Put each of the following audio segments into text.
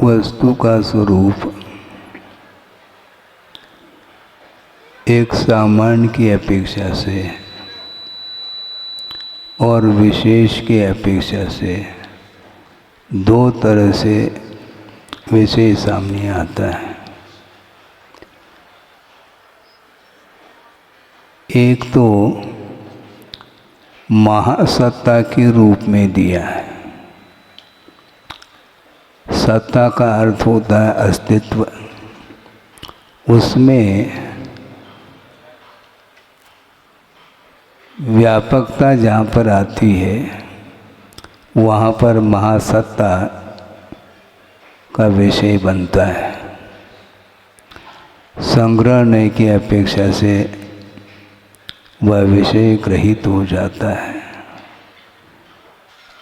वस्तु का स्वरूप एक सामान्य की अपेक्षा से और विशेष की अपेक्षा से दो तरह से विषय सामने आता है। एक तो महासत्ता के रूप में दिया है। सत्ता का अर्थ होता है अस्तित्व। उसमें व्यापकता जहाँ पर आती है वहाँ पर महासत्ता का विषय बनता है। संग्रहण की अपेक्षा से वह विषय ग्रहित हो जाता है।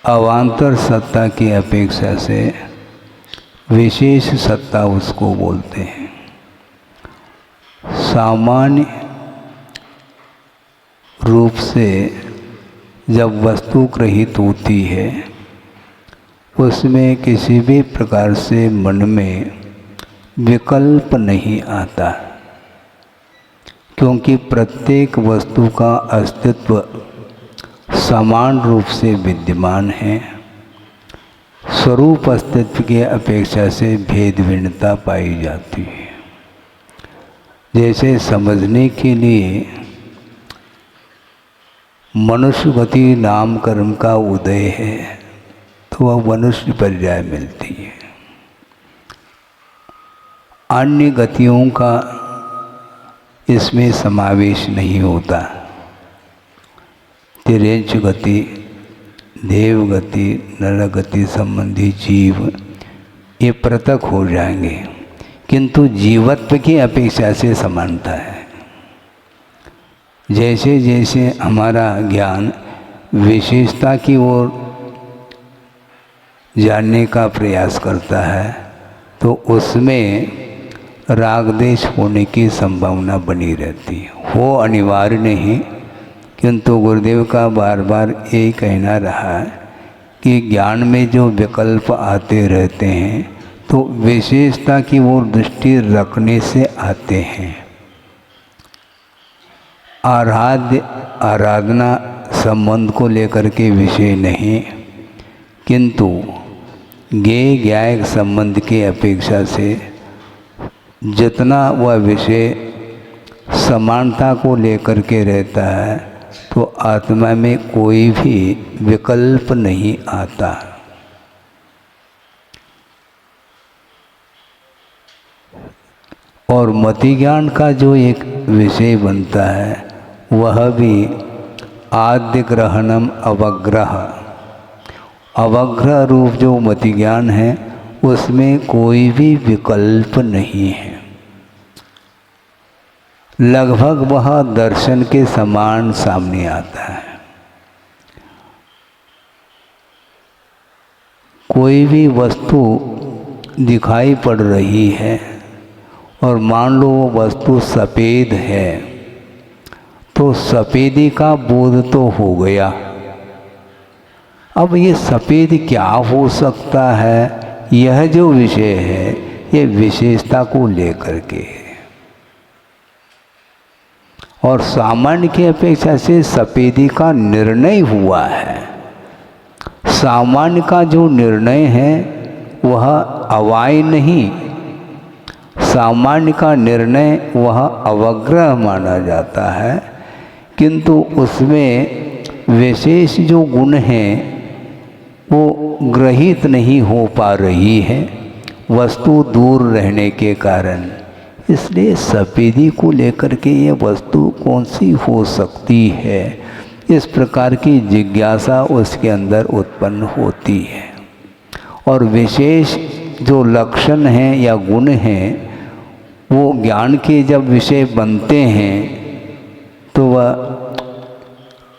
अवान्तर सत्ता की अपेक्षा से विशेष सत्ता उसको बोलते हैं। सामान्य रूप से जब वस्तु ग्रहित होती है उसमें किसी भी प्रकार से मन में विकल्प नहीं आता, क्योंकि प्रत्येक वस्तु का अस्तित्व समान रूप से विद्यमान है। स्वरूप अस्तित्व की अपेक्षा से भेद भिन्नता पाई जाती है। जैसे समझने के लिए मनुष्य गति नाम कर्म का उदय है तो वह मनुष्य पर्याय मिलती है। अन्य गतियों का इसमें समावेश नहीं होता। तिर्यंच गति, देव गति, नर गति संबंधी जीव ये पृथक हो जाएंगे, किंतु जीवत्व की अपेक्षा से समानता है। जैसे जैसे हमारा ज्ञान विशेषता की ओर जानने का प्रयास करता है तो उसमें राग देश होने की संभावना बनी रहती है। हो अनिवार्य नहीं, किंतु गुरुदेव का बार बार यही कहना रहा है कि ज्ञान में जो विकल्प आते रहते हैं तो विशेषता की ओर दृष्टि रखने से आते हैं। आराधना संबंध को लेकर के विषय नहीं, किंतु ज्ञेय ज्ञायक संबंध की अपेक्षा से जितना वह विषय समानता को लेकर के रहता है तो आत्मा में कोई भी विकल्प नहीं आता। और मति ज्ञान का जो एक विषय बनता है वह भी आद्य ग्रहणम अवग्रह। अवग्रह रूप जो मति ज्ञान है उसमें कोई भी विकल्प नहीं है। लगभग वह दर्शन के समान सामने आता है। कोई भी वस्तु दिखाई पड़ रही है और मान लो वो वस्तु सफ़ेद है तो सफ़ेदी का बोध तो हो गया। अब ये सफ़ेद क्या हो सकता है, यह जो विषय है ये विशेषता को लेकर के है। और सामान्य की अपेक्षा से सफ़ेदी का निर्णय हुआ है। सामान्य का जो निर्णय है वह अवाय नहीं, सामान्य का निर्णय वह अवग्रह माना जाता है, किंतु उसमें विशेष जो गुण हैं वो ग्रहित नहीं हो पा रही है वस्तु दूर रहने के कारण। इसलिए सफ़ेदी को लेकर के ये वस्तु कौन सी हो सकती है, इस प्रकार की जिज्ञासा उसके अंदर उत्पन्न होती है। और विशेष जो लक्षण हैं या गुण हैं वो ज्ञान के जब विषय बनते हैं तो वह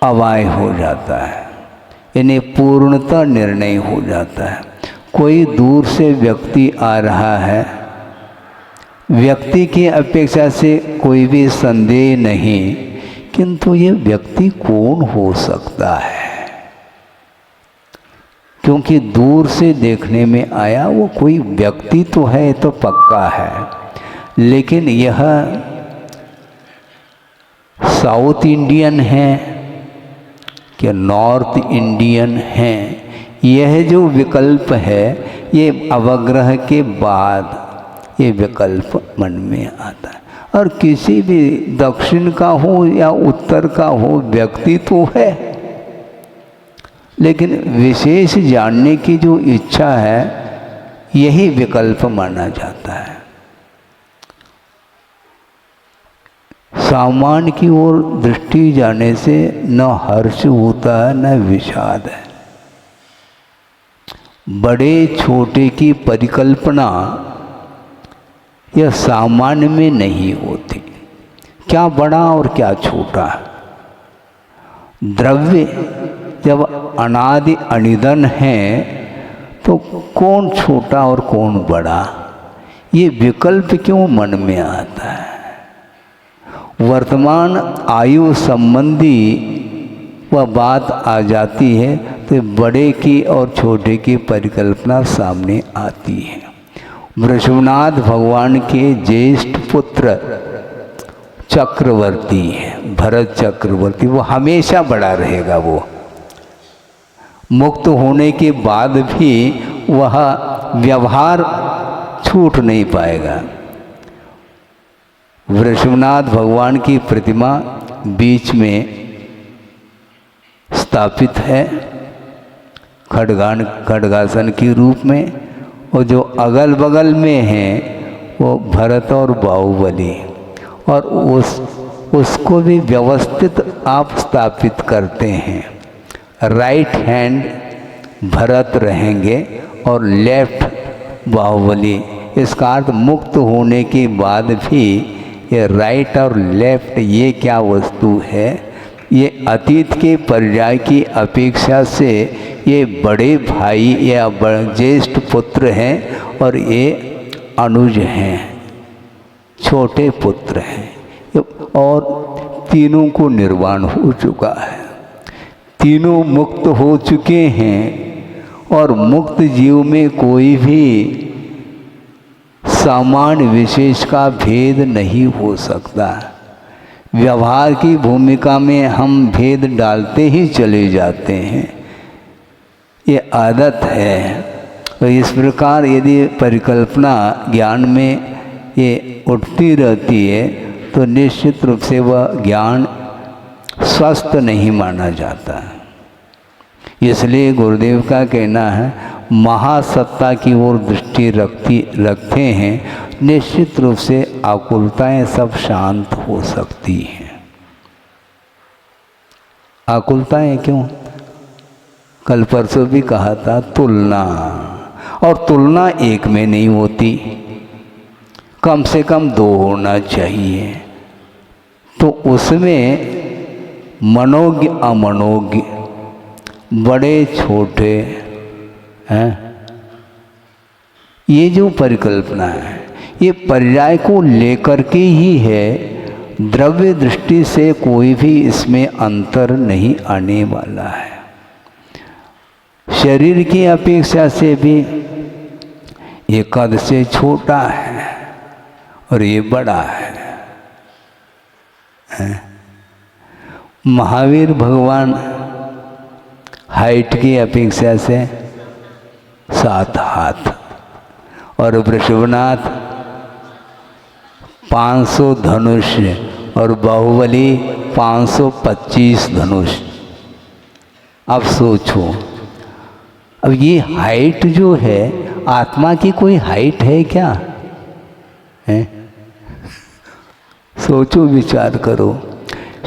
अवाय हो जाता है, यानी पूर्णतः निर्णय हो जाता है। कोई दूर से व्यक्ति आ रहा है, व्यक्ति की अपेक्षा से कोई भी संदेह नहीं, किंतु ये व्यक्ति कौन हो सकता है, क्योंकि दूर से देखने में आया वो कोई व्यक्ति तो है, तो पक्का है, लेकिन यह साउथ इंडियन है कि नॉर्थ इंडियन है, यह जो विकल्प है ये अवग्रह के बाद ये विकल्प मन में आता है। और किसी भी दक्षिण का हो या उत्तर का हो, व्यक्ति तो है, लेकिन विशेष जानने की जो इच्छा है यही विकल्प माना जाता है। सामान्य की ओर दृष्टि जाने से न हर्ष होता है न विषाद है। बड़े छोटे की परिकल्पना यह सामान्य में नहीं होती। क्या बड़ा और क्या छोटा है। द्रव्य जब अनादि अनिधन है तो कौन छोटा और कौन बड़ा, ये विकल्प क्यों मन में आता है। वर्तमान आयु संबंधी वह बात आ जाती है तो बड़े की और छोटे की परिकल्पना सामने आती है। वृषभनाथ भगवान के ज्येष्ठ पुत्र चक्रवर्ती है, भरत चक्रवर्ती, वो हमेशा बड़ा रहेगा। वो मुक्त होने के बाद भी वह व्यवहार छूट नहीं पाएगा। वृषभनाथ भगवान की प्रतिमा बीच में स्थापित है खड्गासन के रूप में, और जो अगल बगल में हैं वो भरत और बाहुबली, और उसको भी व्यवस्थित आप स्थापित करते हैं। राइट हैंड भरत रहेंगे और लेफ्ट बाहुबली। इसका अर्थ मुक्त होने के बाद भी ये राइट और लेफ्ट ये क्या वस्तु है, ये अतीत के पर्याय की अपेक्षा से ये बड़े भाई या ज्येष्ठ पुत्र हैं और ये अनुज हैं, छोटे पुत्र हैं, और तीनों को निर्वाण हो चुका है। तीनों मुक्त हो चुके हैं और मुक्त जीव में कोई भी सामान्य विशेष का भेद नहीं हो सकता। व्यवहार की भूमिका में हम भेद डालते ही चले जाते हैं, ये आदत है। तो इस प्रकार यदि परिकल्पना ज्ञान में ये उठती रहती है तो निश्चित रूप से वह ज्ञान स्वस्थ नहीं माना जाता। इसलिए गुरुदेव का कहना है महासत्ता की ओर दृष्टि रखते हैं, निश्चित रूप से आकुलताएं सब शांत हो सकती हैं। आकुलताएं क्यों? कल परसों भी कहा था तुलना, और तुलना एक में नहीं होती, कम से कम दो होना चाहिए। तो उसमें मनोज्ञ अमनोज्ञ, बड़े छोटे हैं, ये जो परिकल्पना है ये पर्याय को लेकर के ही है। द्रव्य दृष्टि से कोई भी इसमें अंतर नहीं आने वाला है। शरीर की अपेक्षा से भी ये कद से छोटा है और ये बड़ा है। महावीर भगवान हाइट की अपेक्षा से 7 हाथ, और वृषभनाथ 500 धनुष और बाहुबली 525 धनुष। अब सोचो, अब ये हाइट जो है, आत्मा की कोई हाइट है क्या है? सोचो, विचार करो।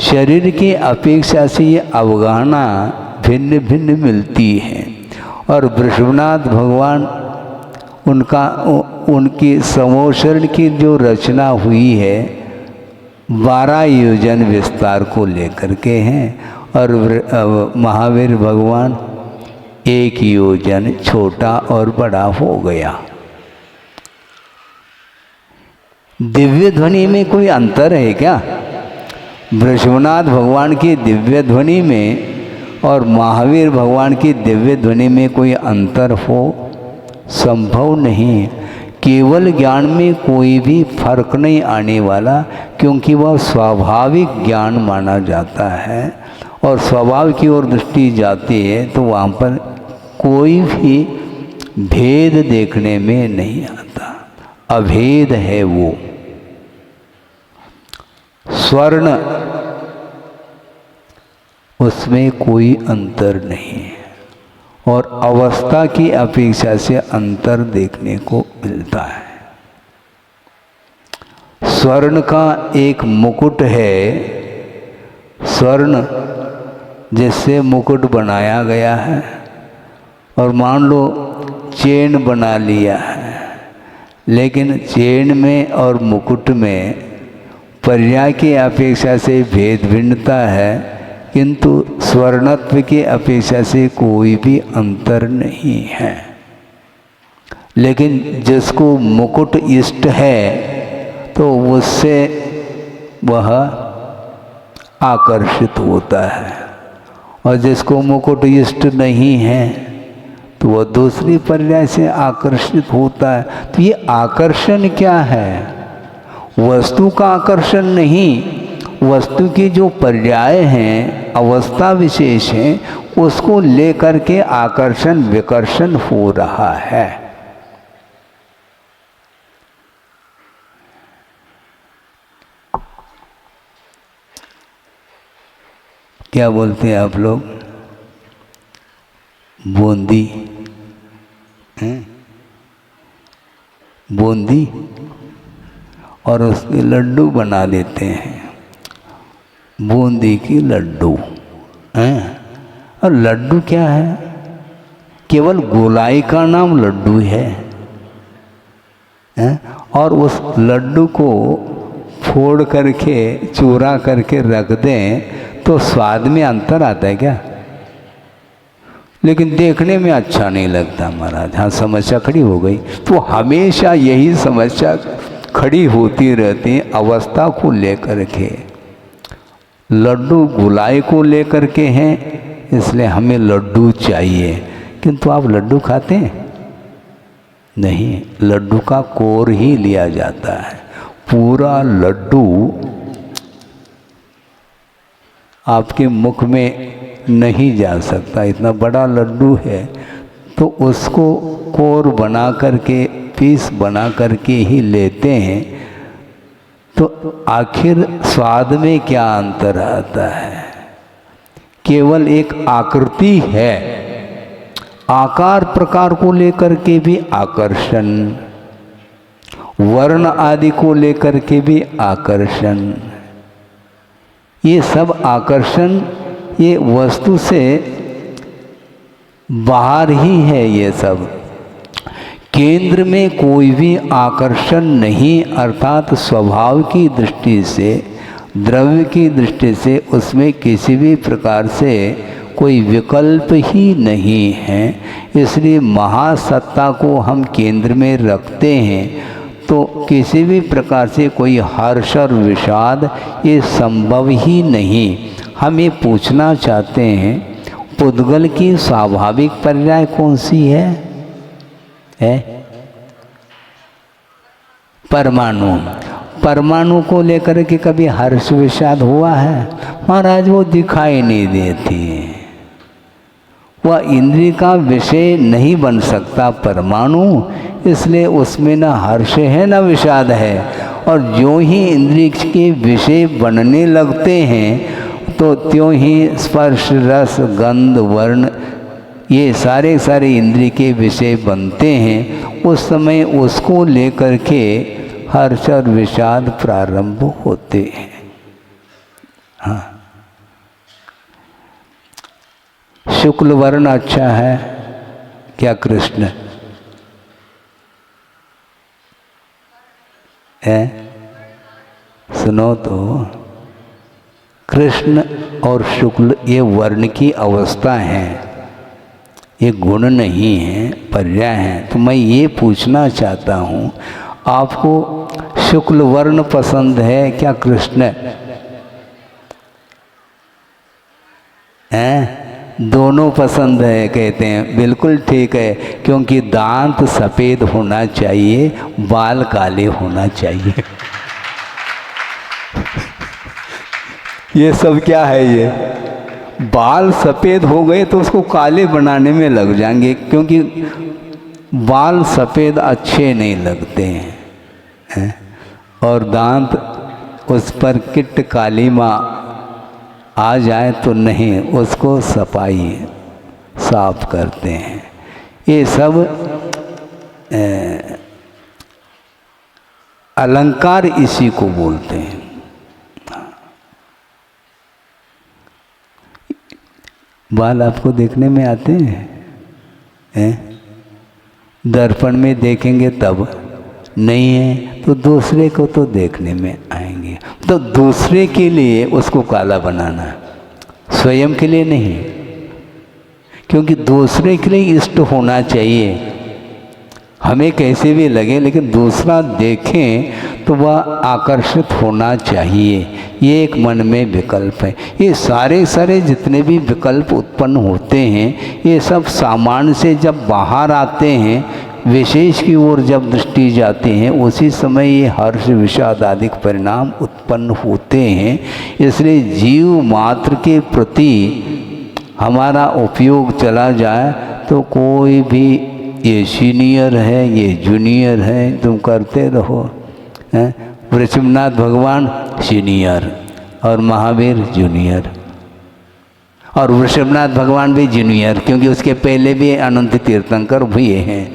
शरीर की अपेक्षा से ये अवगाहना भिन्न भिन्न मिलती है। और वृषभनाथ भगवान उनकी समोषण की जो रचना हुई है 12 योजन विस्तार को लेकर के हैं, और महावीर भगवान 1 योजन छोटा और बड़ा हो गया। दिव्य ध्वनि में कोई अंतर है क्या? वृषभनाथ भगवान की दिव्य ध्वनि में और महावीर भगवान की दिव्य ध्वनि में कोई अंतर हो, संभव नहीं। केवल ज्ञान में कोई भी फर्क नहीं आने वाला, क्योंकि वह स्वाभाविक ज्ञान माना जाता है और स्वभाव की ओर दृष्टि जाती है तो वहाँ पर कोई भी भेद देखने में नहीं आता, अभेद है वो। स्वर्ण, उसमें कोई अंतर नहीं है और अवस्था की अपेक्षा से अंतर देखने को मिलता है। स्वर्ण का एक मुकुट है, स्वर्ण जिससे मुकुट बनाया गया है, और मान लो चेन बना लिया है, लेकिन चेन में और मुकुट में पर्याय की अपेक्षा से भेद भिन्नता है, किंतु स्वर्णत्व की अपेक्षा से कोई भी अंतर नहीं है। लेकिन जिसको मुकुट इष्ट है तो उससे वह आकर्षित होता है, और जिसको मुकुट इष्ट नहीं है तो वह दूसरी पर्याय से आकर्षित होता है। तो ये आकर्षण क्या है? वस्तु का आकर्षण नहीं, वस्तु की जो पर्याय हैं, अवस्था विशेष हैं, उसको लेकर के आकर्षण विकर्षण हो रहा है। क्या बोलते हैं आप लोग? बूंदी हैं? बूंदी और उसके लड्डू बना देते हैं, बूंदी की लड्डू हैं। और लड्डू क्या है? केवल गोलाई का नाम लड्डू है, हैं? और उस लड्डू को फोड़ करके चूरा करके रख दें तो स्वाद में अंतर आता है क्या? लेकिन देखने में अच्छा नहीं लगता महाराज। हाँ, समस्या खड़ी हो गई। तो हमेशा यही समस्या खड़ी होती रहती है अवस्था को लेकर के। लड्डू गुलाई को लेकर के हैं, इसलिए हमें लड्डू चाहिए, किंतु आप लड्डू खाते हैं? नहीं, लड्डू का कोर ही लिया जाता है। पूरा लड्डू आपके मुख में नहीं जा सकता, इतना बड़ा लड्डू है, तो उसको कोर बना करके, पीस बना करके ही लेते हैं। तो आखिर स्वाद में क्या अंतर आता है? केवल एक आकृति है, आकार प्रकार को लेकर के भी आकर्षण, वर्ण आदि को लेकर के भी आकर्षण। ये सब आकर्षण ये वस्तु से बाहर ही है। ये सब केंद्र में कोई भी आकर्षण नहीं, अर्थात स्वभाव की दृष्टि से, द्रव्य की दृष्टि से उसमें किसी भी प्रकार से कोई विकल्प ही नहीं है। इसलिए महासत्ता को हम केंद्र में रखते हैं तो किसी भी प्रकार से कोई हर्ष और विषाद ये संभव ही नहीं। हम ये पूछना चाहते हैं, पुद्गल की स्वाभाविक पर्याय कौन सी है? परमाणु। परमाणु को लेकर के कभी हर्ष विषाद हुआ है? महाराज वो दिखाई नहीं देती, वह इंद्रिय का विषय नहीं बन सकता परमाणु, इसलिए उसमें न हर्ष है न विषाद है। और जो ही इंद्रिय के विषय बनने लगते हैं तो त्यों ही स्पर्श रस गंध वर्ण ये सारे इंद्रिय के विषय बनते हैं। उस समय उसको लेकर के हर्ष और विषाद प्रारंभ होते हैं। हाँ, शुक्ल वर्ण अच्छा है क्या कृष्ण है? सुनो तो, कृष्ण और शुक्ल ये वर्ण की अवस्था है, ये गुण नहीं है, पर्याय है। तो मैं ये पूछना चाहता हूँ, आपको शुक्ल वर्ण पसंद है क्या कृष्ण है? दोनों पसंद है कहते हैं। बिल्कुल ठीक है, क्योंकि दांत सफ़ेद होना चाहिए, बाल काले होना चाहिए। ये सब क्या है? ये बाल सफ़ेद हो गए तो उसको काले बनाने में लग जाएंगे, क्योंकि बाल सफ़ेद अच्छे नहीं लगते हैं। और दांत उस पर किट कालीमा आ जाए तो नहीं, उसको सफाई साफ करते हैं। ये सब अलंकार इसी को बोलते हैं। बाल आपको देखने में आते हैं? दर्पण में देखेंगे तब, नहीं है तो दूसरे को तो देखने में आएंगे। तो दूसरे के लिए उसको काला बनाना है, स्वयं के लिए नहीं, क्योंकि दूसरे के लिए इष्ट होना चाहिए। हमें कैसे भी लगे, लेकिन दूसरा देखें तो वह आकर्षित होना चाहिए। ये एक मन में विकल्प है। ये सारे जितने भी विकल्प उत्पन्न होते हैं, ये सब सामान्य से जब बाहर आते हैं, विशेष की ओर जब दृष्टि जाती है, उसी समय ये हर्ष विषाद आदि परिणाम उत्पन्न होते हैं। इसलिए जीव मात्र के प्रति हमारा उपयोग चला जाए तो कोई भी, ये सीनियर है, ये जूनियर है, तुम करते रहो। वृषभनाथ भगवान सीनियर और महावीर जूनियर, और वृषभनाथ भगवान भी जूनियर, क्योंकि उसके पहले भी अनंत तीर्थंकर हुए हैं।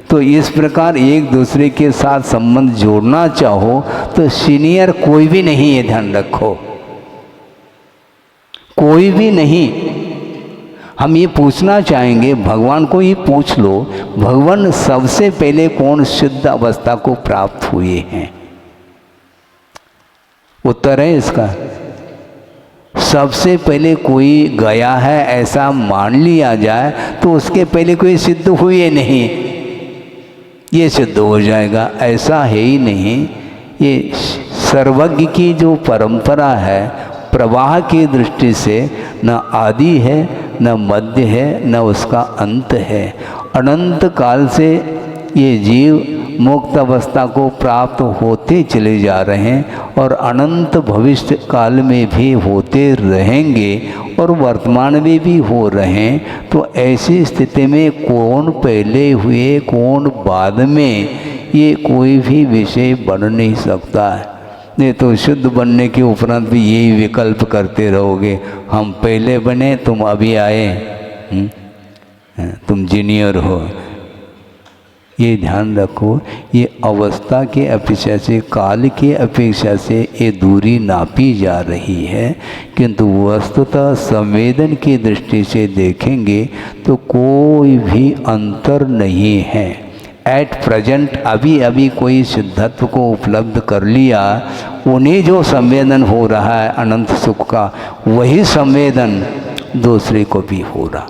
तो इस प्रकार एक दूसरे के साथ संबंध जोड़ना चाहो तो सीनियर कोई भी नहीं है, ध्यान रखो, कोई भी नहीं। हम ये पूछना चाहेंगे, भगवान को ही पूछ लो, भगवान सबसे पहले कौन सिद्ध अवस्था को प्राप्त हुए हैं? उत्तर है इसका, सबसे पहले कोई गया है ऐसा मान लिया जाए तो उसके पहले कोई सिद्ध हुए नहीं, ये सिद्ध हो जाएगा, ऐसा है ही नहीं। ये सर्वज्ञ की जो परंपरा है, प्रवाह की दृष्टि से न आदि है, न मध्य है, न उसका अंत है। अनंत काल से ये जीव मुक्त अवस्था को प्राप्त होते चले जा रहे हैं और अनंत भविष्य काल में भी होते रहेंगे और वर्तमान में भी हो रहे हैं। तो ऐसी स्थिति में कौन पहले हुए कौन बाद में, ये कोई भी विषय बन नहीं सकता है। नहीं तो शुद्ध बनने के उपरांत भी यही विकल्प करते रहोगे, हम पहले बने, तुम अभी आए, तुम जूनियर हो। ये ध्यान रखो, ये अवस्था के अपेक्षा से, काल के अपेक्षा से ये दूरी नापी जा रही है, किंतु वस्तुतः संवेदन की दृष्टि से देखेंगे तो कोई भी अंतर नहीं है। एट प्रेजेंट अभी अभी कोई सिद्धत्व को उपलब्ध कर लिया, उन्हें जो संवेदन हो रहा है अनंत सुख का, वही संवेदन दूसरे को भी हो रहा।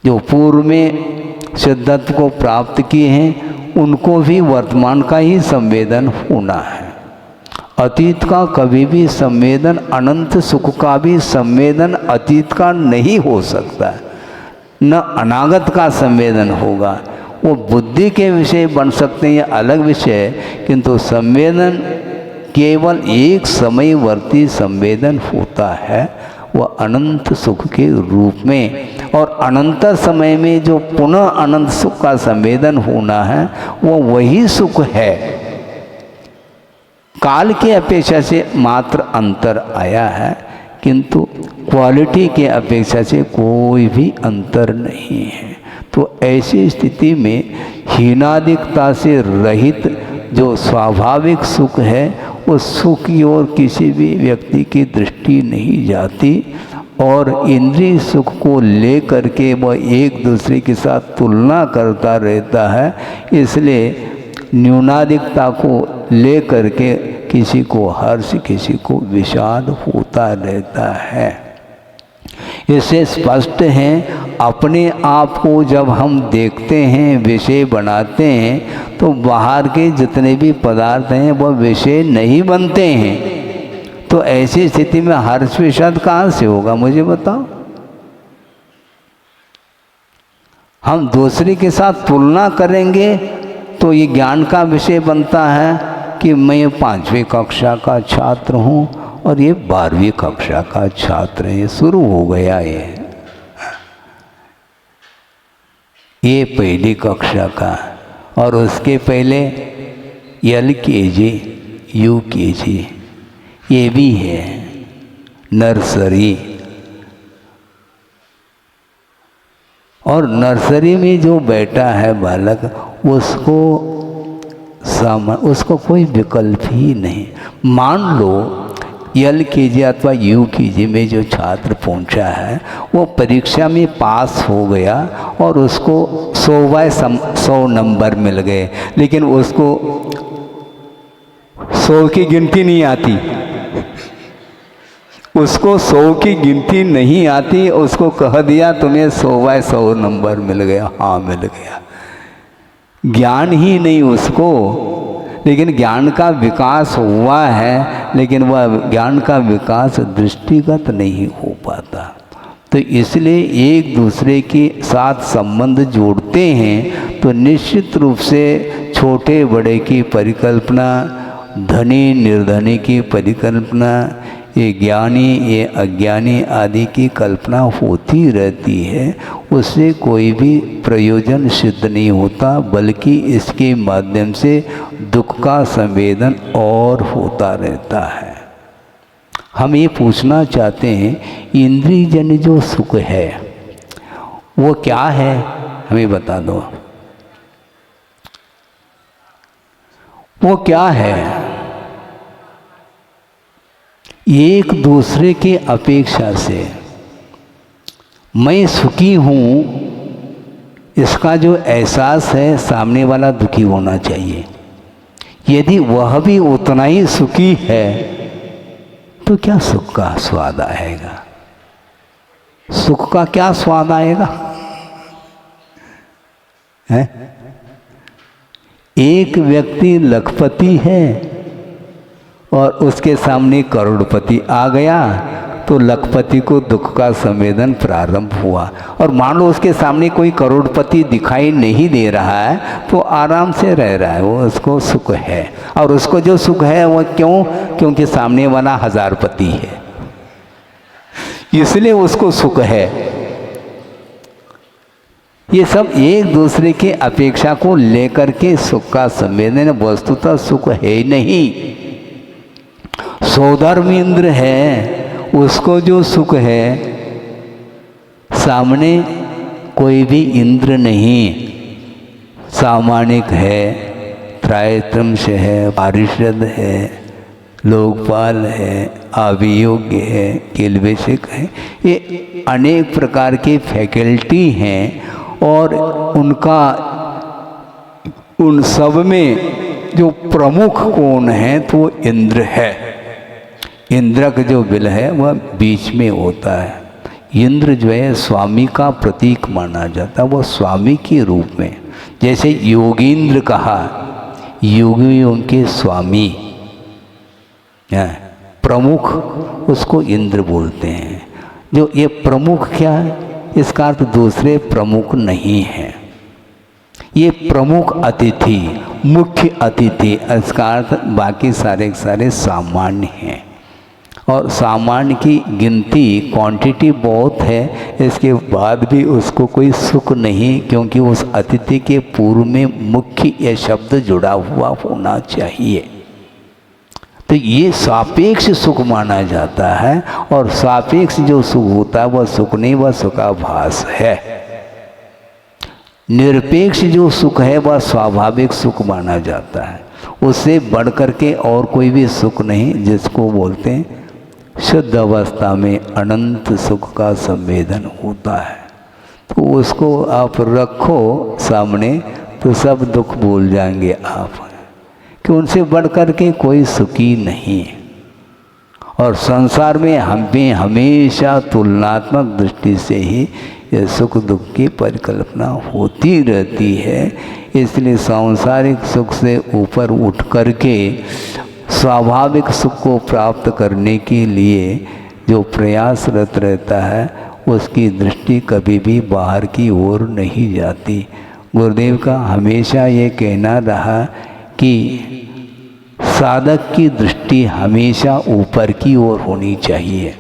जो पूर्व में सिद्धत्व को प्राप्त किए हैं उनको भी वर्तमान का ही संवेदन होना है। अतीत का कभी भी संवेदन, अनंत सुख का भी संवेदन अतीत का नहीं हो सकता, न अनागत का संवेदन होगा। वो बुद्धि के विषय बन सकते हैं, अलग विषय, किंतु संवेदन केवल एक समयवर्ती संवेदन होता है, वह अनंत सुख के रूप में। और अनंत समय में जो पुनः अनंत सुख का संवेदन होना है, वो वही सुख है। काल के अपेक्षा से मात्र अंतर आया है, किंतु क्वालिटी के अपेक्षा से कोई भी अंतर नहीं है। तो ऐसी स्थिति में हीनादिकता से रहित जो स्वाभाविक सुख है, उस सुख की ओर किसी भी व्यक्ति की दृष्टि नहीं जाती और इंद्रिय सुख को लेकर के वह एक दूसरे के साथ तुलना करता रहता है। इसलिए न्यूनाधिकता को लेकर के किसी को हर्ष, किसी को विषाद होता रहता है। इससे स्पष्ट है, अपने आप को जब हम देखते हैं, विषय बनाते हैं, तो बाहर के जितने भी पदार्थ हैं वह विषय नहीं बनते हैं। तो ऐसी स्थिति में हर्ष विषाद कहाँ से होगा, मुझे बताओ? हम दूसरे के साथ तुलना करेंगे तो ये ज्ञान का विषय बनता है कि मैं 5वीं कक्षा का छात्र हूँ और ये 12वीं कक्षा का छात्र है। ये शुरू हो गया ये पहली कक्षा का, और उसके पहले LKG UKG ये भी है, नर्सरी। और नर्सरी में जो बैठा है बालक, उसको कोई विकल्प ही नहीं। मान लो LKG अथवा UKG में जो छात्र पहुंचा है वो परीक्षा में पास हो गया और उसको 100/100 नंबर मिल गए, लेकिन उसको 100 की गिनती नहीं आती, उसको 100 की गिनती नहीं आती। उसको कह दिया तुम्हें 100/100 नंबर मिल गया। हाँ मिल गया, ज्ञान ही नहीं उसको, लेकिन ज्ञान का विकास हुआ है, लेकिन वह ज्ञान का विकास दृष्टिगत नहीं हो पाता। तो इसलिए एक दूसरे के साथ संबंध जोड़ते हैं तो निश्चित रूप से छोटे बड़े की परिकल्पना, धनी निर्धनी की परिकल्पना, ये ज्ञानी ये अज्ञानी आदि की कल्पना होती रहती है। उससे कोई भी प्रयोजन सिद्ध नहीं होता, बल्कि इसके माध्यम से दुख का संवेदन और होता रहता है। हम ये पूछना चाहते हैं, इंद्रियजन्य जो सुख है वो क्या है, हमें बता दो, वो क्या है? एक दूसरे के अपेक्षा से मैं सुखी हूँ इसका जो एहसास है सामने वाला दुखी होना चाहिए। यदि वह भी उतना ही सुखी है तो क्या सुख का स्वाद आएगा? सुख का क्या स्वाद आएगा? है? एक व्यक्ति लखपति है और उसके सामने करोड़पति आ गया तो लखपति को दुख का संवेदन प्रारंभ हुआ। और मान लो उसके सामने कोई करोड़पति दिखाई नहीं दे रहा है तो आराम से रह रहा है, वो उसको सुख है। और उसको जो सुख है वो क्यों? क्योंकि सामने वाला हजारपति है, इसलिए उसको सुख है। ये सब एक दूसरे के अपेक्षा को लेकर के सुख का संवेदन, वस्तुतः सुख है नहीं। सौधर्म इंद्र है, उसको जो सुख है सामने कोई भी इंद्र नहीं, सामानिक है, त्रायतंश है, पारिषद है, लोकपाल है, अभियोग्य है, किलवेशक है। ये अनेक प्रकार की फैकल्टी हैं और उन सब में जो प्रमुख कौन है तो वो इंद्र है। इंद्र का जो बिल है वह बीच में होता है। इंद्र जो है स्वामी का प्रतीक माना जाता है, वह स्वामी के रूप में। जैसे योगींद्र कहा, योगियों के स्वामी प्रमुख, उसको इंद्र बोलते हैं। जो ये प्रमुख क्या है, इसका अर्थ दूसरे प्रमुख नहीं है। ये प्रमुख अतिथि, मुख्य अतिथि, इसका अर्थ बाकी सारे सारे सामान्य हैं। और सामान्य की गिनती क्वांटिटी बहुत है, इसके बाद भी उसको कोई सुख नहीं, क्योंकि उस अतिथि के पूर्व में मुख्य यह शब्द जुड़ा हुआ होना चाहिए। तो ये सापेक्ष सुख माना जाता है। और सापेक्ष जो सुख होता है वह सुख नहीं, वह सुखाभास है। निरपेक्ष जो सुख है वह स्वाभाविक सुख माना जाता है। उससे बढ़ करके और कोई भी सुख नहीं, जिसको बोलते हैं शुद्ध अवस्था में अनंत सुख का संवेदन होता है। तो उसको आप रखो सामने तो सब दुख भूल जाएंगे आप, कि उनसे बढ़ कर के कोई सुखी नहीं। और संसार में हमें हमेशा तुलनात्मक दृष्टि से ही ये सुख दुख की परिकल्पना होती रहती है। इसलिए सांसारिक सुख से ऊपर उठ करके स्वाभाविक सुख को प्राप्त करने के लिए जो प्रयासरत रहता है उसकी दृष्टि कभी भी बाहर की ओर नहीं जाती। गुरुदेव का हमेशा ये कहना रहा कि साधक की दृष्टि हमेशा ऊपर की ओर होनी चाहिए।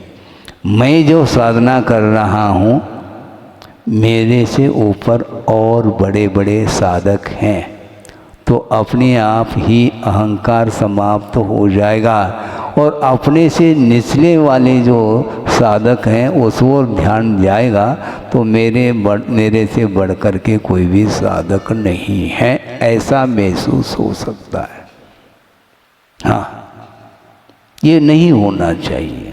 मैं जो साधना कर रहा हूँ, मेरे से ऊपर और बड़े बड़े साधक हैं, तो अपने आप ही अहंकार समाप्त हो जाएगा और अपने से निचले वाले जो साधक हैं उस ओर ध्यान जाएगा, तो मेरे से बढ़ कर के कोई भी साधक नहीं है, ऐसा महसूस हो सकता है। हाँ, ये नहीं होना चाहिए।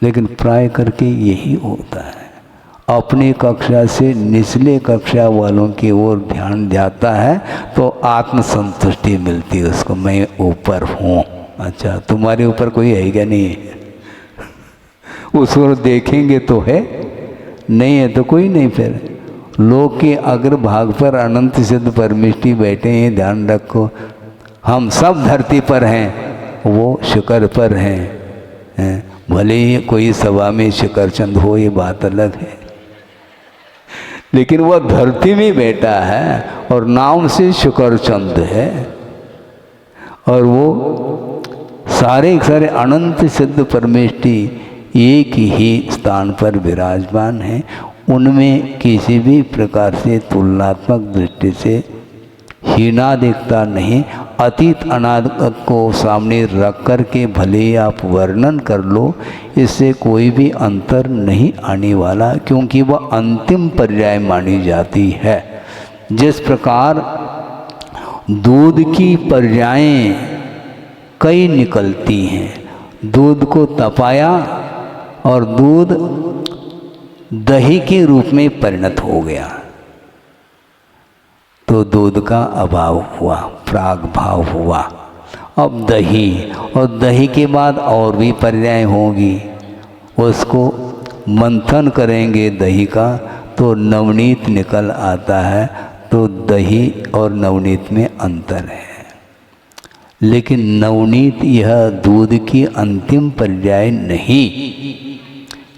लेकिन प्राय करके यही होता है, अपनी कक्षा से निचले कक्षा वालों की ओर ध्यान जाता है तो आत्मसंतुष्टि मिलती है उसको, मैं ऊपर हूँ। अच्छा, तुम्हारे ऊपर कोई है क्या? नहीं है। उस ओर देखेंगे तो है, नहीं है तो कोई नहीं। फिर लोक के अग्रभाग पर अनंत सिद्ध परमेष्टि बैठे हैं, ध्यान रखो। हम सब धरती पर हैं, वो शिखर पर हैं। भले ही कोई सभा में शिखरचंद हो, ये बात अलग है, लेकिन वह धरती में बैठा है और नाम से शिखरचंद है, और वो सारे सारे अनंत सिद्ध परमेष्टि एक ही स्थान पर विराजमान हैं। उनमें किसी भी प्रकार से तुलनात्मक दृष्टि से हीनादिकता नहीं। अतीत अनागत को सामने रख कर के भले ही आप वर्णन कर लो, इससे कोई भी अंतर नहीं आने वाला, क्योंकि वह अंतिम पर्याय मानी जाती है। जिस प्रकार दूध की पर्यायें कई निकलती हैं, दूध को तपाया और दूध दही के रूप में परिणत हो गया, तो दूध का अभाव हुआ, प्राग भाव हुआ। अब दही, और दही के बाद और भी पर्याय होंगी, उसको मंथन करेंगे दही का तो नवनीत निकल आता है। तो दही और नवनीत में अंतर है, लेकिन नवनीत यह दूध की अंतिम पर्याय नहीं,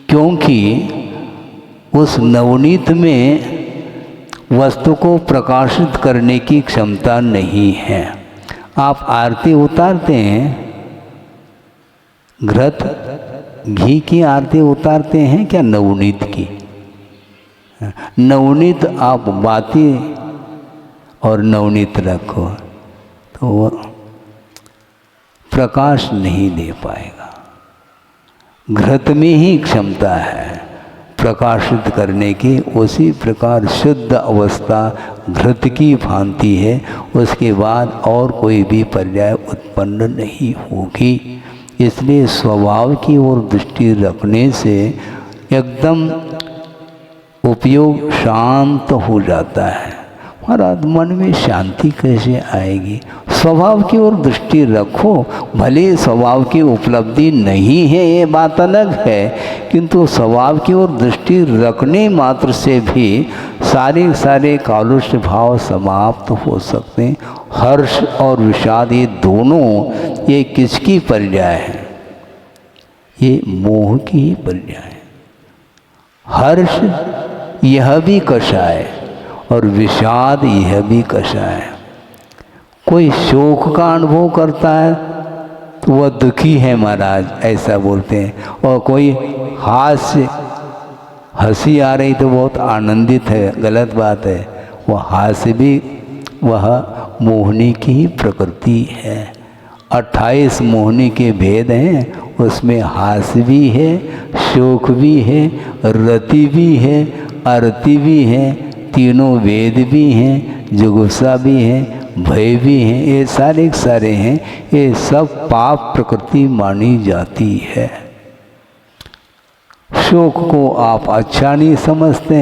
क्योंकि उस नवनीत में वस्तु को प्रकाशित करने की क्षमता नहीं है। आप आरती उतारते हैं, घृत घी की आरती उतारते हैं क्या? नवनीत की। नवनीत आप बाती और नवनीत रखो तो वो प्रकाश नहीं दे पाएगा। घृत में ही क्षमता है प्रकाशित करने की। उसी प्रकार शुद्ध अवस्था घृत की भांति है, उसके बाद और कोई भी पर्याय उत्पन्न नहीं होगी। इसलिए स्वभाव की ओर दृष्टि रखने से एकदम उपयोग शांत हो जाता है। महाराज, मन में शांति कैसे आएगी? स्वभाव की ओर दृष्टि रखो। भले स्वभाव की उपलब्धि नहीं है, ये बात अलग है, किंतु स्वभाव की ओर दृष्टि रखने मात्र से भी सारे कालुष्य भाव समाप्त हो सकते हैं। हर्ष और विषाद, ये दोनों, ये किसकी पर्याय है? ये मोह की ही पर्याय है। हर्ष यह भी कषाय और विषाद यह भी कषाय। कोई शोक का अनुभव करता है तो वह दुखी है महाराज, ऐसा बोलते हैं। और कोई हास्य, हंसी आ रही तो बहुत आनंदित है, गलत बात है। वह हास्य भी वह मोहनी की ही प्रकृति है। 28 मोहनी के भेद हैं, उसमें हास्य भी है, शोक भी है, रति भी है, अरति भी है, तीनों वेद भी हैं, जुगुप्सा भी है, भय भी है। ये सारे हैं। ये सब पाप प्रकृति मानी जाती है। शोक को आप अच्छा नहीं समझते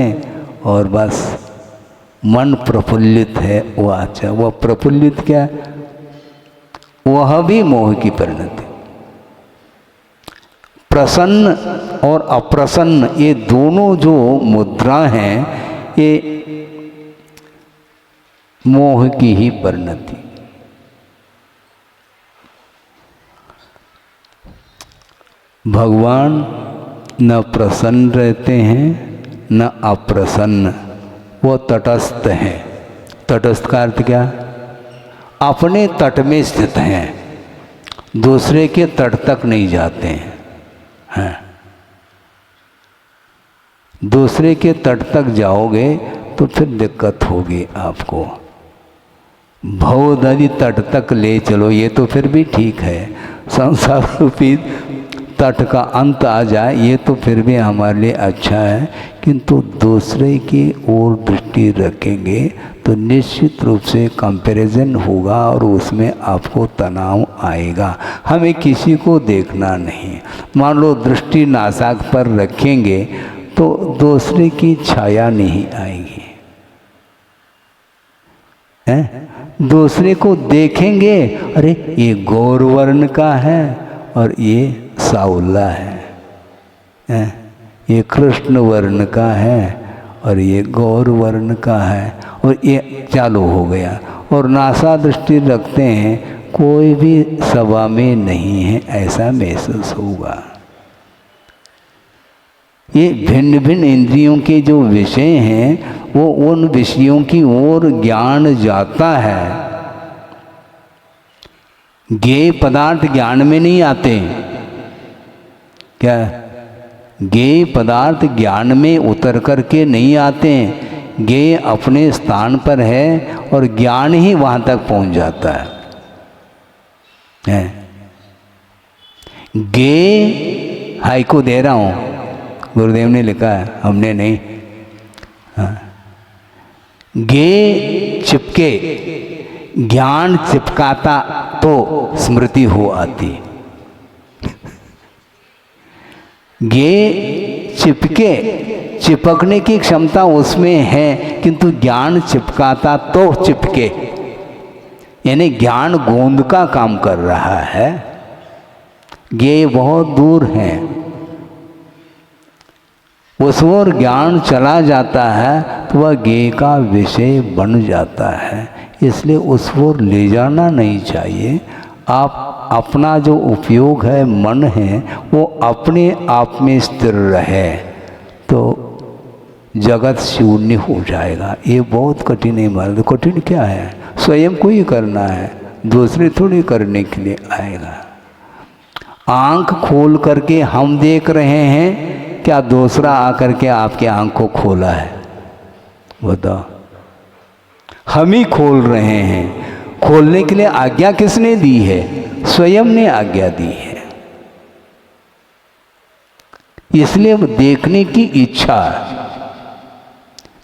और बस मन प्रफुल्लित है, वह अच्छा। वह प्रफुल्लित क्या? वह भी मोह की परिणति। प्रसन्न और अप्रसन्न, ये दोनों जो मुद्रा हैं, ये मोह की ही परिणति। भगवान न प्रसन्न रहते हैं न अप्रसन्न, वो तटस्थ हैं। तटस्थ का अर्थ क्या? अपने तट में स्थित हैं, दूसरे के तट तक नहीं जाते हैं। दूसरे के तट तक जाओगे तो फिर दिक्कत होगी आपको। भव नदी तट तक ले चलो, ये तो फिर भी ठीक है। संसार रूपी तट का अंत आ जाए ये तो फिर भी हमारे लिए अच्छा है, किंतु दूसरे की ओर दृष्टि रखेंगे तो निश्चित रूप से कंपैरिजन होगा और उसमें आपको तनाव आएगा। हमें किसी को देखना नहीं। मान लो दृष्टि नासाक पर रखेंगे तो दूसरे की छाया नहीं आएगी, दूसरे को देखेंगे, अरे ये गौर वर्ण का है और ये साउला है, ये कृष्ण वर्ण का है और ये गौर वर्ण का है, और ये चालू हो गया। और नासा दृष्टि रखते हैं, कोई भी सभा में नहीं है ऐसा महसूस होगा। ये भिन्न भिन्न इंद्रियों के जो विषय हैं वो उन विषयों की ओर ज्ञान जाता है। ज्ञेय पदार्थ ज्ञान में नहीं आते। क्या? ज्ञेय पदार्थ ज्ञान में उतर करके नहीं आते। ज्ञेय अपने स्थान पर है और ज्ञान ही वहाँ तक पहुँच जाता है। ज्ञेय हाइको दे रहा हूँ, गुरुदेव ने लिखा है, हमने नहीं। ज्ञेय चिपके, ज्ञान चिपकाता तो स्मृति हो आती। ज्ञेय चिपके, चिपकने की क्षमता उसमें है, किंतु ज्ञान चिपकाता तो चिपके, यानी ज्ञान गोंद का काम कर रहा है। ज्ञेय बहुत दूर है, उस ओर ज्ञान चला जाता है तो वह ज्ञेय का विषय बन जाता है। इसलिए उस ओर ले जाना नहीं चाहिए। आप अपना जो उपयोग है, मन है, वो अपने आप में स्थिर रहे तो जगत शून्य हो जाएगा। ये बहुत कठिन है। मालूम कठिन क्या है? स्वयं को ही करना है, दूसरे थोड़ी करने के लिए आएगा। आंख खोल करके हम देख रहे हैं, क्या दूसरा आकर के आपके आंख को खोला है? बताओ। हम ही खोल रहे हैं। खोलने के लिए आज्ञा किसने दी है? स्वयं ने आज्ञा दी है। इसलिए देखने की इच्छा,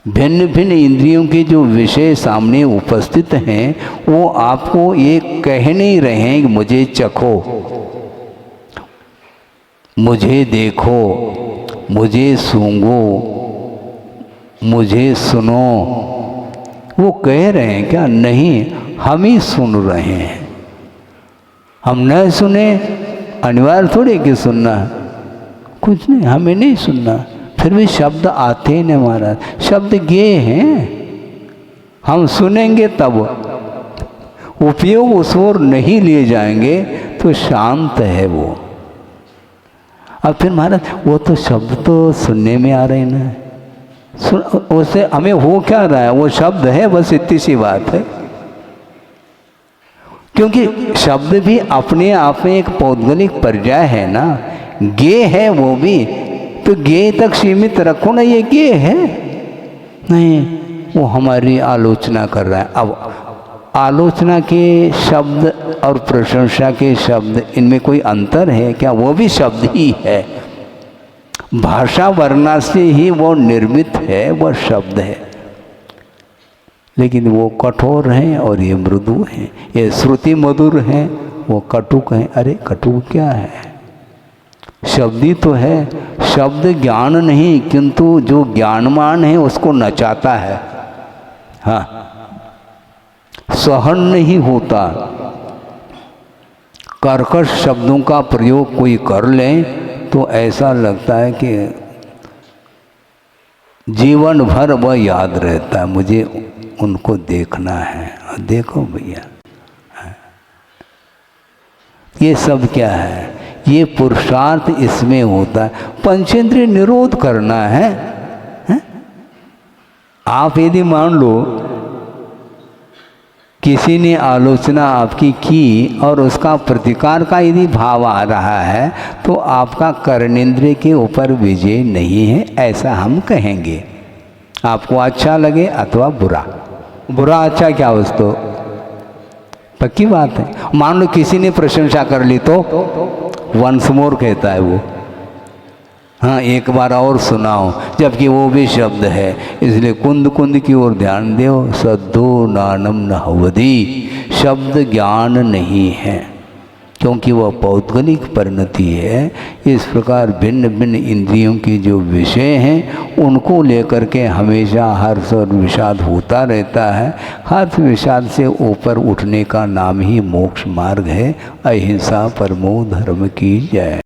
भिन्न भिन्न इंद्रियों के जो विषय सामने उपस्थित हैं वो आपको ये कह नहीं रहे हैं कि मुझे चखो, मुझे देखो, मुझे सूंघो, मुझे सुनो। वो कह रहे हैं क्या? नहीं, हम ही सुन रहे हैं। हम न सुने अनिवार्य थोड़ी कि सुनना, कुछ नहीं, हमें नहीं सुनना, फिर भी शब्द आते हैं महाराज। शब्द ज्ञेय हैं, हम सुनेंगे तब उपयोग उस ओर नहीं ले जाएंगे तो शांत है वो। अब फिर महाराज वो तो शब्द तो सुनने में आ रहे हैं ना, उससे हमें हो क्या रहा है? वो शब्द है, बस इतनी सी बात है। क्योंकि शब्द भी अपने आप में एक पौद्गलिक पर्याय है ना। ज्ञेय है वो भी, तो ज्ञेय तक सीमित रखो ना, ये ज्ञेय है नहीं, वो हमारी आलोचना कर रहा है। अब आलोचना के शब्द और प्रशंसा के शब्द, इनमें कोई अंतर है क्या? वो भी शब्द ही है। भाषा वर्णा से ही वो निर्मित है, वह शब्द है, लेकिन वो कठोर हैं और ये मृदु हैं। ये श्रुति मधुर हैं, वो कटुक हैं। अरे कटुक क्या है? शब्दी तो है। शब्द ज्ञान नहीं, किंतु जो ज्ञानमान है उसको नचाता है। हाँ, सहन नहीं होता। कर्कश शब्दों का प्रयोग कोई कर ले तो ऐसा लगता है कि जीवन भर वह याद रहता है, मुझे उनको देखना है। देखो भैया, ये सब क्या है? ये पुरुषार्थ इसमें होता है। पंचेंद्रिय निरोध करना है, हैं? आप यदि मान लो किसी ने आलोचना आपकी की और उसका प्रतिकार का यदि भाव आ रहा है तो आपका कर्णेंद्रिय के ऊपर विजय नहीं है, ऐसा हम कहेंगे। आपको अच्छा लगे अथवा बुरा, बुरा अच्छा क्या वस्तु, पक्की बात है। मान लो किसी ने प्रशंसा कर ली तो वंस मोर कहता है वो, हाँ एक बार और सुनाओ, जबकि वो भी शब्द है। इसलिए कुंद कुंद की ओर ध्यान दो। सद्धो नानम नहवदी, शब्द ज्ञान नहीं है क्योंकि वह पौद्गलिक परिणति है। इस प्रकार भिन्न भिन्न इंद्रियों की जो विषय हैं उनको लेकर के हमेशा हर्ष और विषाद होता रहता है। हर्ष विषाद से ऊपर उठने का नाम ही मोक्ष मार्ग है। अहिंसा परमो धर्म की जय।